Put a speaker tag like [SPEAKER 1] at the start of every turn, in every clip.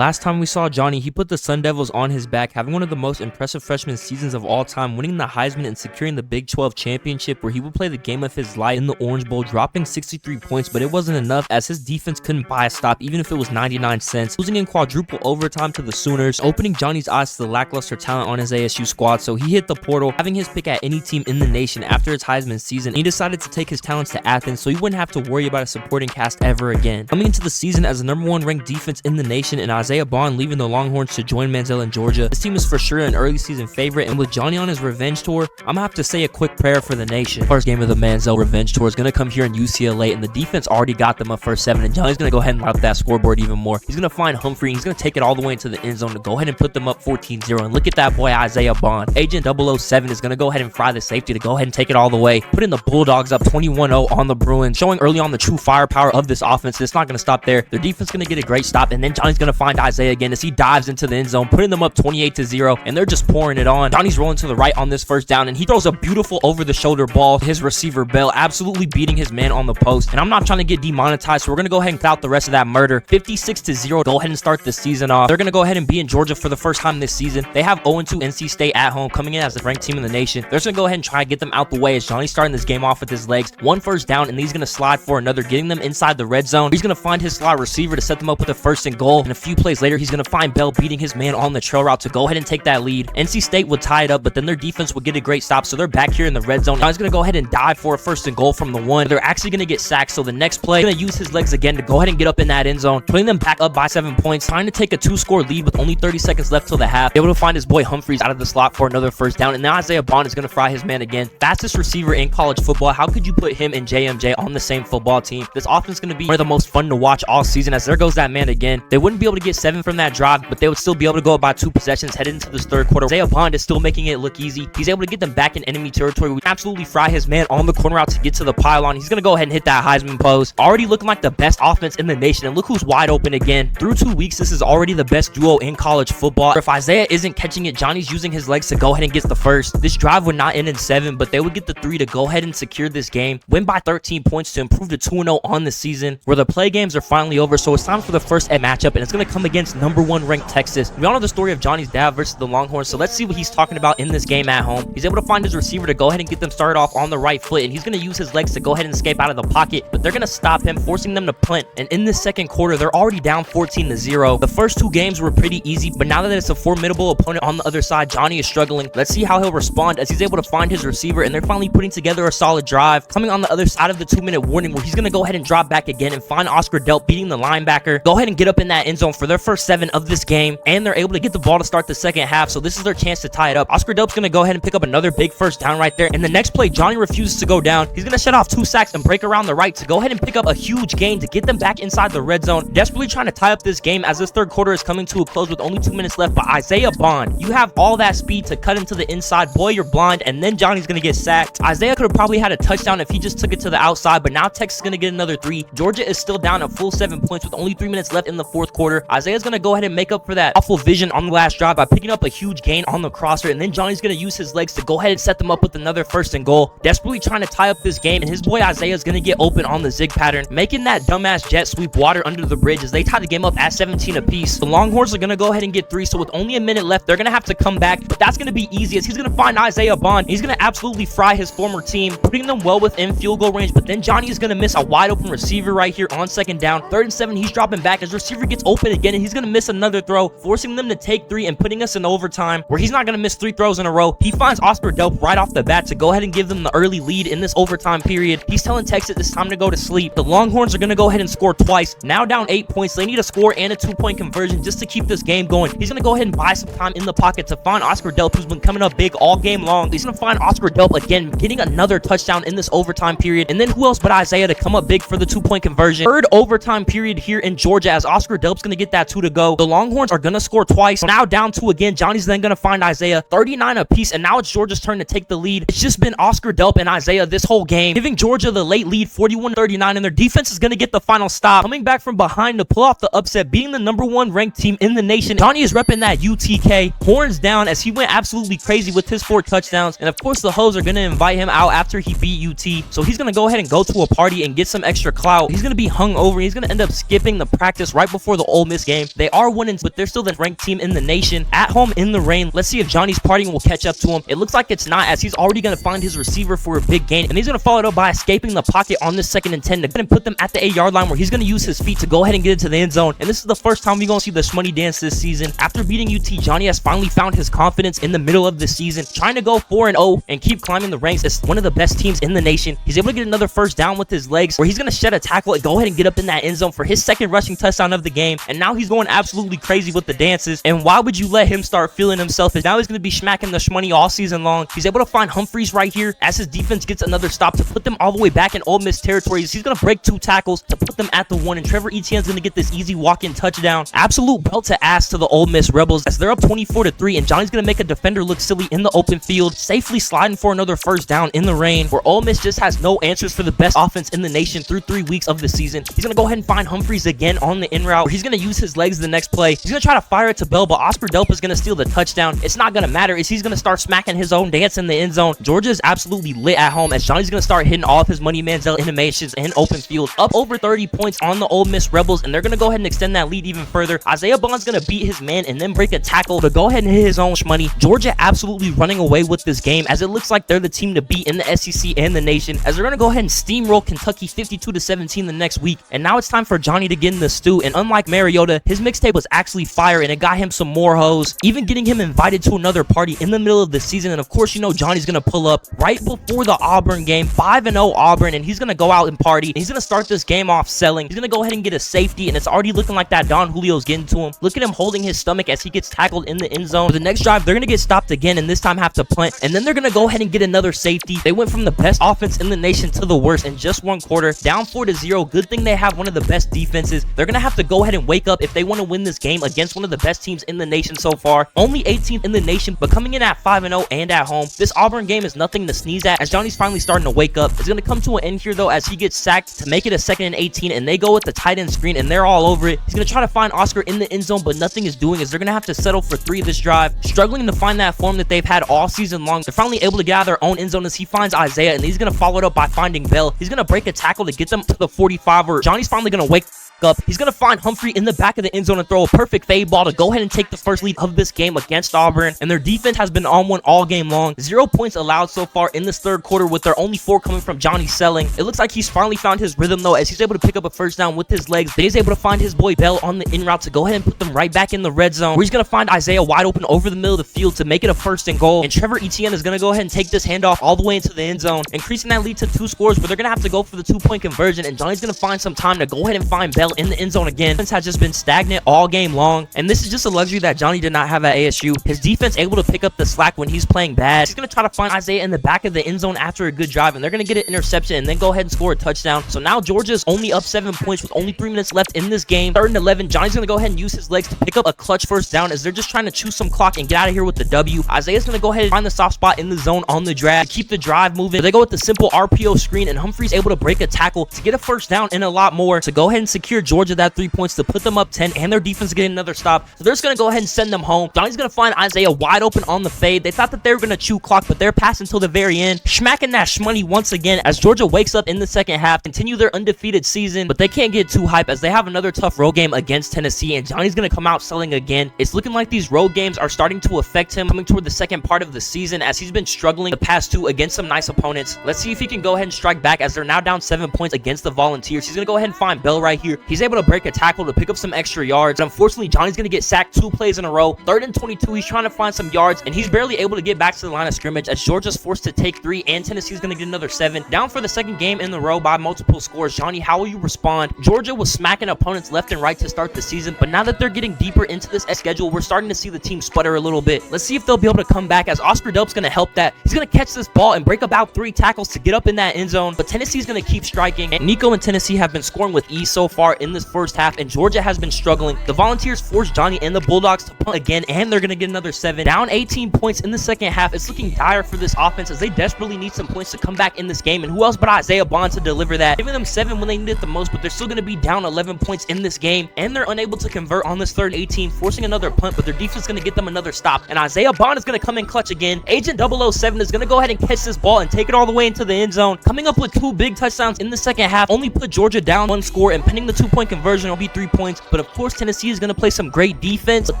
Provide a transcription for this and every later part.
[SPEAKER 1] Last time we saw Johnny, he put the Sun Devils on his back, having one of the most impressive freshman seasons of all time, winning the Heisman and securing the Big 12 championship, where he would play the game of his life in the Orange Bowl, dropping 63 points, but it wasn't enough as his defense couldn't buy a stop even if it was 99 cents, losing in quadruple overtime to the Sooners, opening Johnny's eyes to the lackluster talent on his ASU squad. So he hit the portal, having his pick at any team in the nation after his Heisman season. He decided to take his talents to Athens so he wouldn't have to worry about a supporting cast ever again. Coming into the season as the #1 ranked defense in the nation, and Isaiah Bond leaving the Longhorns to join Manziel in Georgia, this team is for sure an early season favorite, and with Johnny on his revenge tour, I'm gonna have to say a quick prayer for the nation. First game of the Manziel revenge tour is gonna come here in UCLA, and the defense already got them a first 7, and Johnny's gonna go ahead and light up that scoreboard even more. He's gonna find Humphrey, and he's gonna take it all the way into the end zone to go ahead and put them up 14-0, and look at that boy Isaiah Bond. Agent 007 is gonna go ahead and fry the safety to go ahead and take it all the way, putting the Bulldogs up 21-0 on the Bruins, showing early on the true firepower of this offense. It's not gonna stop there. Their defense gonna get a great stop, and then Johnny's gonna find Isaiah again as he dives into the end zone, putting them up 28-0, and they're just pouring it on. Johnny's rolling to the right on this first down, and he throws a beautiful over-the-shoulder ball. His receiver Bell absolutely beating his man on the post, and I'm not trying to get demonetized, so we're gonna go ahead and cut out the rest of that murder. 56-0, go ahead and start the season off. They're gonna go ahead and be in Georgia for the first time this season. They have 0-2 NC State at home, coming in as the ranked team in the nation. They're just gonna go ahead and try to get them out the way as Johnny's starting this game off with his legs. One first down, and he's gonna slide for another, getting them inside the red zone. He's gonna find his slot receiver to set them up with a 1st and goal, and a few plays later, he's gonna find Bell beating his man on the trail route to go ahead and take that lead. NC State would tie it up, but then their defense would get a great stop, so they're back here in the red zone. Now he's gonna go ahead and dive for a 1st and goal from the 1. They're actually gonna get sacked, so the next play, he's gonna use his legs again to go ahead and get up in that end zone, putting them back up by 7 points, trying to take a 2-score lead with only 30 seconds left till the half. Able to find his boy Humphreys out of the slot for another 1st down, and now Isaiah Bond is gonna fry his man again. Fastest receiver in college football. How could you put him and JMJ on the same football team? This offense is gonna be one of the most fun to watch all season, as there goes that man again. They wouldn't be able to get 7 from that drive, but they would still be able to go up by 2 possessions headed into this 3rd quarter. Isaiah Bond is still making it look easy. He's able to get them back in enemy territory. We absolutely fry his man on the corner route to get to the pylon. He's gonna go ahead and hit that Heisman pose. Already looking like the best offense in the nation, and look who's wide open again. Through 2 weeks, this is already the best duo in college football. If Isaiah isn't catching it, Johnny's using his legs to go ahead and get the first. This drive would not end in 7, but they would get the 3 to go ahead and secure this game, win by 13 points to improve to 2-0 on the season, where the play games are finally over. So it's time for the first matchup, and it's gonna come against #1 ranked Texas. We all know the story of Johnny's dad versus the Longhorns, so let's see what he's talking about in this game at home. He's able to find his receiver to go ahead and get them started off on the right foot, and he's going to use his legs to go ahead and escape out of the pocket, but they're going to stop him, forcing them to punt. And in this 2nd quarter, they're already down 14-0. The first 2 games were pretty easy, but now that it's a formidable opponent on the other side, Johnny is struggling. Let's see how he'll respond as he's able to find his receiver, and they're finally putting together a solid drive. Coming on the other side of the 2-minute warning, where he's going to go ahead and drop back again and find Oscar Delp beating the linebacker. Go ahead and get up in that end zone for their first 7 of this game, and they're able to get the ball to start the 2nd half, so this is their chance to tie it up. Oscar Delp's going to go ahead and pick up another big 1st down right there, and the next play, Johnny refuses to go down. He's going to shut off 2 sacks and break around the right to go ahead and pick up a huge gain to get them back inside the red zone, desperately trying to tie up this game as this 3rd quarter is coming to a close with only 2 minutes left. But Isaiah Bond, you have all that speed to cut into the inside. Boy, you're blind, and then Johnny's going to get sacked. Isaiah could have probably had a touchdown if he just took it to the outside, but now Texas is going to get another 3. Georgia is still down a full 7 points with only 3 minutes left in the 4th quarter. Isaiah's going to go ahead and make up for that awful vision on the last drive by picking up a huge gain on the crosser, and then Johnny's going to use his legs to go ahead and set them up with another 1st and goal, desperately trying to tie up this game, and his boy Isaiah is going to get open on the zig pattern, making that dumbass jet sweep water under the bridge as they tie the game up at 17 apiece. The Longhorns are going to go ahead and get 3, so with only a minute left, they're going to have to come back, but that's going to be easy as he's going to find Isaiah Bond. He's going to absolutely fry his former team, putting them well within field goal range, but then Johnny is going to miss a wide open receiver right here on 2nd down. 3rd and 7, he's dropping back. His receiver gets open again, and he's going to miss another throw, forcing them to take 3 and putting us in overtime, where he's not going to miss 3 throws in a row. He finds Oscar Delp right off the bat to go ahead and give them the early lead in this overtime period. He's telling Texas it's time to go to sleep. The Longhorns are going to go ahead and score twice. Now down 8 points. They need a score and a 2-point conversion just to keep this game going. He's going to go ahead and buy some time in the pocket to find Oscar Delp, who's been coming up big all game long. He's going to find Oscar Delp again, getting another touchdown in this overtime period. And then who else but Isaiah to come up big for the 2-point conversion. 3rd overtime period here in Georgia as Oscar Delp's going to get that 2 to go. The Longhorns are going to score twice. So now down 2 again. Johnny's then going to find Isaiah. 39 apiece, and now it's Georgia's turn to take the lead. It's just been Oscar Delp and Isaiah this whole game, giving Georgia the late lead 41-39, and their defense is going to get the final stop. Coming back from behind to pull off the upset, being the #1 ranked team in the nation. Johnny is repping that UTK, horns down as he went absolutely crazy with his 4 touchdowns, and of course the hoes are going to invite him out after he beat UT, so he's going to go ahead and go to a party and get some extra clout. He's going to be hung over. He's going to end up skipping the practice right before the Ole Miss game. game. They are winning, but they're still the ranked team in the nation. At home in the rain, let's see if Johnny's partying will catch up to him. It looks like it's not, as he's already going to find his receiver for a big gain, and he's going to follow it up by escaping the pocket on this 2nd and 10 to go ahead and put them at the 8-yard line, where he's going to use his feet to go ahead and get into the end zone. And this is the first time we're going to see the Shmoney dance this season. After beating UT, Johnny has finally found his confidence in the middle of the season, trying to go 4-0 and keep climbing the ranks as one of the best teams in the nation. He's able to get another first down with his legs, where he's going to shed a tackle and go ahead and get up in that end zone for his 2nd rushing touchdown of the game. And now he's going absolutely crazy with the dances. And why would you let him start feeling himself? As now he's going to be smacking the Shmoney all season long. He's able to find Humphreys right here as his defense gets another stop to put them all the way back in Ole Miss territory. He's going to break 2 tackles to put them at the 1, and Trevor Etienne's going to get this easy walk-in touchdown. Absolute belt to ass to the Ole Miss Rebels as they're up 24-3, and Johnny's going to make a defender look silly in the open field, safely sliding for another first down in the rain, where Ole Miss just has no answers for the best offense in the nation through 3 weeks of the season. He's going to go ahead and find Humphreys again on the in route, where he's going to use his legs the next play. He's going to try to fire it to Bell, but Oscar Delp is going to steal the touchdown. It's not going to matter, as he's going to start smacking his own dance in the end zone. Georgia is absolutely lit at home, as Johnny's going to start hitting all of his Money Manziel animations in open field. Up over 30 points on the Ole Miss Rebels, and they're going to go ahead and extend that lead even further. Isaiah Bond's going to beat his man and then break a tackle to go ahead and hit his own Shmoney. Georgia absolutely running away with this game, as it looks like they're the team to beat in the SEC and the nation, as they're going to go ahead and steamroll Kentucky 52-17 the next week. And now it's time for Johnny to get in the stew, and unlike Mariota, his mixtape was actually fire, and it got him some more hoes, even getting him invited to another party in the middle of the season. And of course, you know Johnny's going to pull up right before the Auburn game, 5-0 Auburn, and he's going to go out and party. And he's going to start this game off selling. He's going to go ahead and get a safety, and it's already looking like that Don Julio's getting to him. Look at him holding his stomach as he gets tackled in the end zone. For the next drive, they're going to get stopped again, and this time have to punt, and then they're going to go ahead and get another safety. They went from the best offense in the nation to the worst in just 1 quarter, down 4-0. Good thing they have one of the best defenses. They're going to have to go ahead and wake up if they want to win this game against one of the best teams in the nation so far. Only 18th in the nation, but coming in at 5-0 and at home. This Auburn game is nothing to sneeze at, as Johnny's finally starting to wake up. It's going to come to an end here, though, as he gets sacked to make it a 2nd and 18, and they go with the tight end screen, and they're all over it. He's going to try to find Oscar in the end zone, but nothing is doing, as they're going to have to settle for 3 this drive. Struggling to find that form that they've had all season long. They're finally able to get out of their own end zone as he finds Isaiah, and he's going to follow it up by finding Bell. He's going to break a tackle to get them to the 45, where Johnny's finally going to wake up. He's going to find Humphrey in the back of the end zone and throw a perfect fade ball to go ahead and take the first lead of this game against Auburn. And their defense has been on one all game long. 0 points allowed so far in this 3rd quarter, with their only 4 coming from Johnny selling. It looks like he's finally found his rhythm, though, as he's able to pick up a first down with his legs. Then he's able to find his boy Bell on the in route to go ahead and put them right back in the red zone, where he's going to find Isaiah wide open over the middle of the field to make it a 1st and goal. And Trevor Etienne is going to go ahead and take this handoff all the way into the end zone, increasing that lead to 2 scores, but they're going to have to go for the 2-point conversion, and Johnny's going to find some time to go ahead and find Bell in the end zone again. Defense has just been stagnant all game long, and this is just a luxury that Johnny did not have at ASU. His defense able to pick up the slack when he's playing bad. He's going to try to find Isaiah in the back of the end zone after a good drive, and they're going to get an interception and then go ahead and score a touchdown. So now Georgia's only up 7 points with only 3 minutes left in this game. 3rd and 11. Johnny's going to go ahead and use his legs to pick up a clutch first down, as they're just trying to chew some clock and get out of here with the W. Isaiah's going to go ahead and find the soft spot in the zone on the drag to keep the drive moving. They go with the simple RPO screen, and Humphrey's able to break a tackle to get a first down and a lot more to go ahead and secure Georgia that 3 points to put them up 10, and their defense getting another stop. So they're just going to go ahead and send them home. Johnny's going to find Isaiah wide open on the fade. They thought that they were going to chew clock, but they're passing until the very end. Smacking that Shmoney once again as Georgia wakes up in the 2nd half, continue their undefeated season, but they can't get too hype as they have another tough road game against Tennessee, and Johnny's going to come out selling again. It's looking like these road games are starting to affect him coming toward the 2nd part of the season, as he's been struggling the past 2 against some nice opponents. Let's see if he can go ahead and strike back, as they're now down 7 points against the Volunteers. He's going to go ahead and find Bell right here. He's able to break a tackle to pick up some extra yards. But unfortunately, Johnny's going to get sacked 2 plays in a row. 3rd and 22, he's trying to find some yards, and he's barely able to get back to the line of scrimmage, as Georgia's forced to take 3, and Tennessee's going to get another 7. Down for the 2nd game in the row by multiple scores. Johnny, how will you respond? Georgia was smacking opponents left and right to start the season, but now that they're getting deeper into this schedule, we're starting to see the team sputter a little bit. Let's see if they'll be able to come back, as Oscar Delp's going to help that. He's going to catch this ball and break about 3 tackles to get up in that end zone, but Tennessee's going to keep striking, and Nico and Tennessee have been scoring with ease so far in this 1st half, and Georgia has been struggling. The Volunteers forced Johnny and the Bulldogs to punt again, and they're going to get another 7. Down 18 points in the 2nd half. It's looking dire for this offense, as they desperately need some points to come back in this game, and who else but Isaiah Bond to deliver that? Giving them 7 when they need it the most, but they're still going to be down 11 points in this game, and they're unable to convert on this 3rd and 18, forcing another punt, but their defense is going to get them another stop, and Isaiah Bond is going to come in clutch again. Agent 007 is going to go ahead and catch this ball and take it all the way into the end zone, coming up with 2 big touchdowns in the 2nd half, only put Georgia down 1 score and pinning the 2-point conversion, it'll be 3 points. But of course, Tennessee is going to play some great defense. But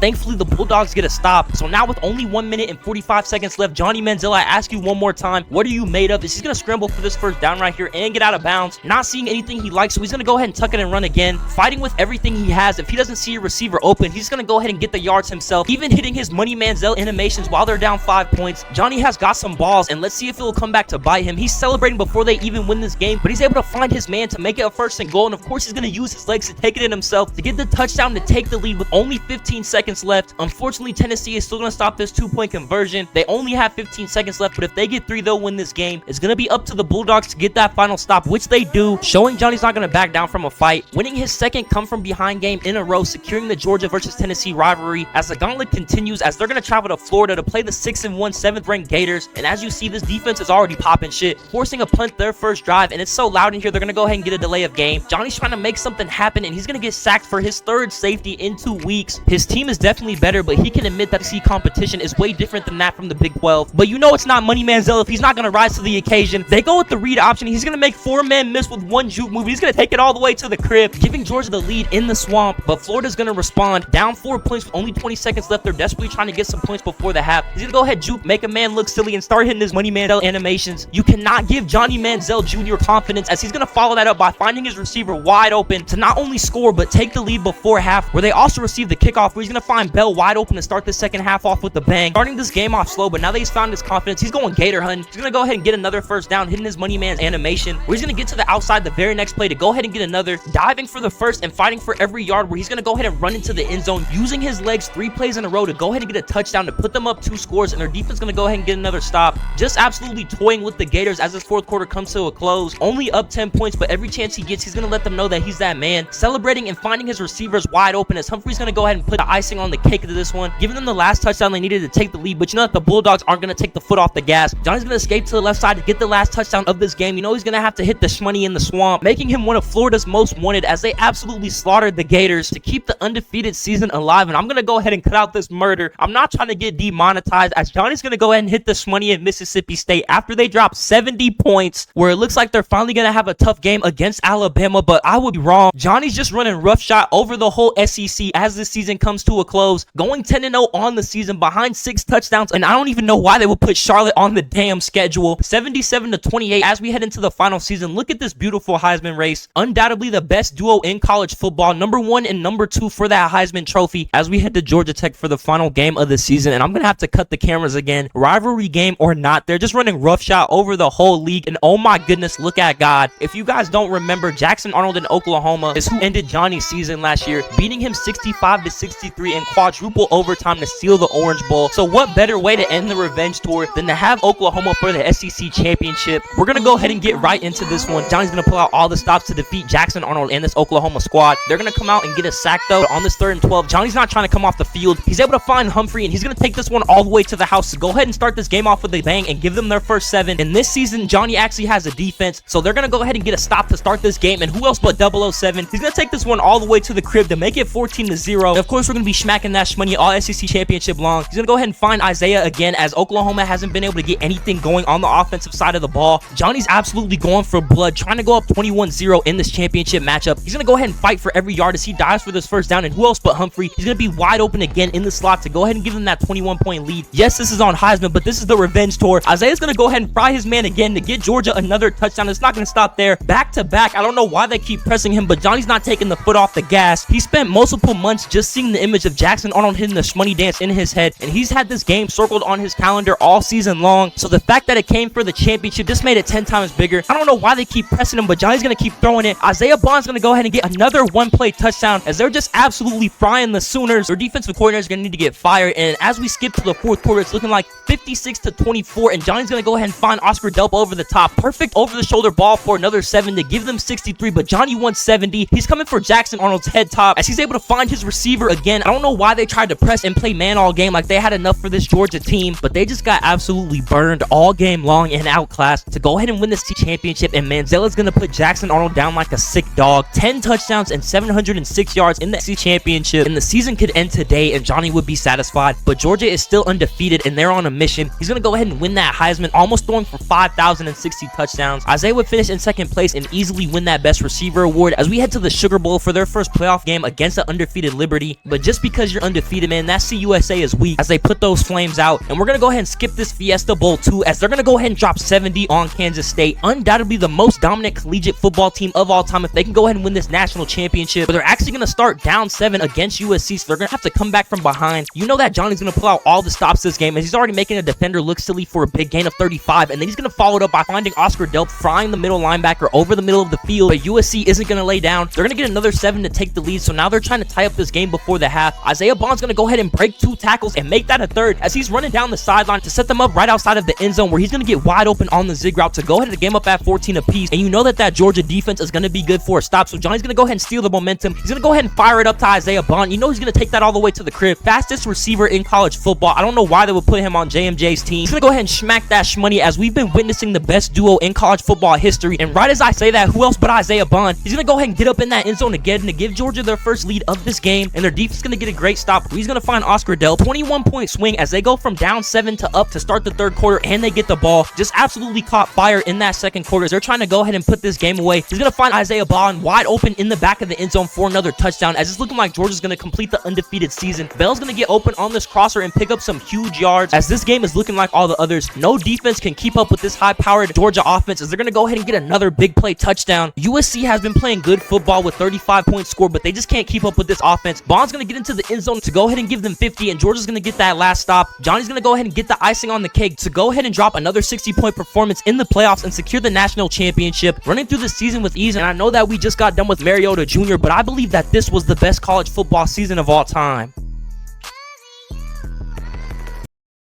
[SPEAKER 1] thankfully, the Bulldogs get a stop. So now with only 1 minute and 45 seconds left, Johnny Manziel, I ask you one more time, what are you made of? Is he going to scramble for this first down right here and get out of bounds? Not seeing anything he likes, so he's going to go ahead and tuck it and run again. Fighting with everything he has. If he doesn't see a receiver open, he's going to go ahead and get the yards himself. Even hitting his money Manziel animations while they're down 5 points. Johnny has got some balls, and let's see if it will come back to bite him. He's celebrating before they even win this game, but he's able to find his man to make it a 1st and goal, and of course he's going to use his legs to take it in himself to get the touchdown to take the lead with only 15 seconds left. Unfortunately, Tennessee is still going to stop this 2-point conversion. They only have 15 seconds left, but if they get 3, they'll win this game. It's going to be up to the Bulldogs to get that final stop, which they do, showing Johnny's not going to back down from a fight, winning his 2nd come-from-behind game in a row, securing the Georgia versus Tennessee rivalry as the gauntlet continues, as they're going to travel to Florida to play the 6-1 7th-ranked Gators. And as you see, this defense is already popping shit, forcing a punt their first drive, and it's so loud in here, they're going to go ahead and get a delay of game. Johnny's trying to make something happen, and he's going to get sacked for his 3rd safety in 2 weeks. His team is definitely better, but he can admit that the competition is way different than that from the Big 12. But you know it's not Money Manziel if he's not going to rise to the occasion. They go with the read option. He's going to make 4-man miss with 1 juke move. He's going to take it all the way to the crib, giving Georgia the lead in the swamp. But Florida's going to respond. Down 4 points with only 20 seconds left. They're desperately trying to get some points before the half. He's going to go ahead, juke, make a man look silly, and start hitting his Money Manziel animations. You cannot give Johnny Manziel Jr. confidence, as he's going to follow that up by finding his receiver wide open to not only score, but take the lead before half, where they also receive the kickoff, where he's going to find Bell wide open to start the second half off with the bang. Starting this game off slow, but now that he's found his confidence, he's going gator hunting. He's going to go ahead and get another first down, hitting his Money Man's animation, where he's going to get to the outside the very next play to go ahead and get another, diving for the first and fighting for every yard, where he's going to go ahead and run into the end zone, using his legs 3 plays in a row to go ahead and get a touchdown to put them up 2 scores, and their defense is going to go ahead and get another stop. Just absolutely toying with the Gators as this 4th quarter comes to a close. Only up 10 points, but every chance he gets, he's going to let them know that he's that man. Celebrating and finding his receivers wide open, as Humphrey's going to go ahead and put the icing on the cake to this one, giving them the last touchdown they needed to take the lead. But you know that the Bulldogs aren't going to take the foot off the gas. Johnny's going to escape to the left side to get the last touchdown of this game. You know he's going to have to hit the shmoney in the swamp, making him one of Florida's most wanted, as they absolutely slaughtered the Gators to keep the undefeated season alive. And I'm going to go ahead and cut out this murder. I'm not trying to get demonetized, as Johnny's going to go ahead and hit the shmoney at Mississippi State after they drop 70 points, where it looks like they're finally going to have a tough game against Alabama, but I would be wrong. Johnny's just running roughshod over the whole SEC as this season comes to a close, going 10-0 on the season behind 6 touchdowns, and I don't even know why they would put Charlotte on the damn schedule. 77-28 as we head into the final season. Look at this beautiful Heisman race. Undoubtedly the best duo in college football, number 1 and number 2 for that Heisman trophy, as we head to Georgia Tech for the final game of the season. And I'm going to have to cut the cameras again. Rivalry game or not, they're just running roughshod over the whole league, and oh my goodness, look at God. If you guys don't remember, Jackson Arnold in Oklahoma is who ended Johnny's season last year, beating him 65-63 in quadruple overtime to seal the Orange Bowl. So what better way to end the revenge tour than to have Oklahoma for the SEC championship? We're going to go ahead and get right into this one. Johnny's going to pull out all the stops to defeat Jackson Arnold and this Oklahoma squad. They're going to come out and get a sack though on this 3rd and 12. Johnny's not trying to come off the field. He's able to find Humphrey, and he's going to take this one all the way to the house to go ahead and start this game off with a bang and give them their first 7. And this season, Johnny actually has a defense, so they're going to go ahead and get a stop to start this game. And who else but 007? He's going to take this one all the way to the crib to make it 14-0. And of course, we're going to be smacking that shmoney all SEC championship long. He's going to go ahead and find Isaiah again, as Oklahoma hasn't been able to get anything going on the offensive side of the ball. Johnny's absolutely going for blood, trying to go up 21-0 in this championship matchup. He's going to go ahead and fight for every yard as he dives for this first down. And who else but Humphrey? He's going to be wide open again in the slot to go ahead and give him that 21-point lead. Yes, this is on Heisman, but this is the revenge tour. Isaiah's going to go ahead and fry his man again to get Georgia another touchdown. It's not going to stop there. Back to back. I don't know why they keep pressing him, but Johnny's not taking the foot off the gas. He spent multiple months just seeing the image of Jackson Arnold hitting the shmoney dance in his head, and he's had this game circled on his calendar all season long. So the fact that it came for the championship just made it 10 times bigger. I don't know why they keep pressing him, but Johnny's going to keep throwing it. Isaiah Bond's going to go ahead and get another 1-play touchdown, as they're just absolutely frying the Sooners. Their defensive coordinator is going to need to get fired, and as we skip to the 4th quarter, it's looking like 56-24, and Johnny's going to go ahead and find Oscar Delp over the top. Perfect over-the-shoulder ball for another 7 to give them 63, but Johnny wants 70. He's coming for Jackson Arnold's head top, as he's able to find his receiver again. I don't know why they tried to press and play man all game like they had enough for this Georgia team, but they just got absolutely burned all game long and outclassed to go ahead and win this championship. And Manziel is going to put Jackson Arnold down like a sick dog. 10 touchdowns and 706 yards in the SEC championship, and the season could end today and Johnny would be satisfied, but Georgia is still undefeated and they're on a mission. He's going to go ahead and win that Heisman, almost throwing for 5,060 touchdowns. Isaiah would finish in 2nd place and easily win that best receiver award, as we head to the Sugar Bowl for their first playoff game against the undefeated Liberty. But just because you're undefeated, man, that CUSA is weak as they put those Flames out. And we're going to go ahead and skip this Fiesta Bowl too, as they're going to go ahead and drop 70 on Kansas State. Undoubtedly the most dominant collegiate football team of all time if they can go ahead and win this national championship. But they're actually going to start down 7 against USC, so they're going to have to come back from behind. You know that Johnny's going to pull out all the stops this game, as he's already making a defender look silly for a big gain of 35. And then he's going to follow it up by finding Oscar Delp frying the middle linebacker over the middle of the field. But USC isn't going to lay down. They're going to get another 7 to take the lead, so now they're trying to tie up this game before the half. Isaiah Bond's going to go ahead and break 2 tackles and make that a third, as he's running down the sideline to set them up right outside of the end zone, where he's going to get wide open on the zig route to go ahead and the game up at 14 apiece. And you know that Georgia defense is going to be good for a stop, so Johnny's going to go ahead and steal the momentum. He's going to go ahead and fire it up to Isaiah Bond. You know he's going to take that all the way to the crib. Fastest receiver in college football. I don't know why they would put him on JMJ's team. He's going to go ahead and smack that shmoney, as we've been witnessing the best duo in college football history. And right as I say that, who else but Isaiah Bond? He's going to go ahead and get up in that end zone again to give Georgia their first lead of this game. And their defense is going to get a great stop. He's going to find Oscar Delp. 21-point swing as they go from down 7 to up to start the third quarter, and they get the ball. Just absolutely caught fire in that second quarter. They're trying to go ahead and put this game away. He's going to find Isaiah Bond wide open in the back of the end zone for another touchdown, as it's looking like Georgia's going to complete the undefeated season. Bell's going to get open on this crosser and pick up some huge yards, as this game is looking like all the others. No defense can keep up with this high-powered Georgia offense, as they're going to go ahead and get another big play touchdown. USC has been playing good football with 35-point score, but they just can't keep up with this offense. Bond's going to get into the end zone to go ahead and give them 50, and Georgia's going to get that last stop. Johnny's going to go ahead and get the icing on the cake to go ahead and drop another 60-point performance in the playoffs and secure the national championship, running through the season with ease. And I know that we just got done with Mariota Jr., but I believe that this was the best college football season of all time.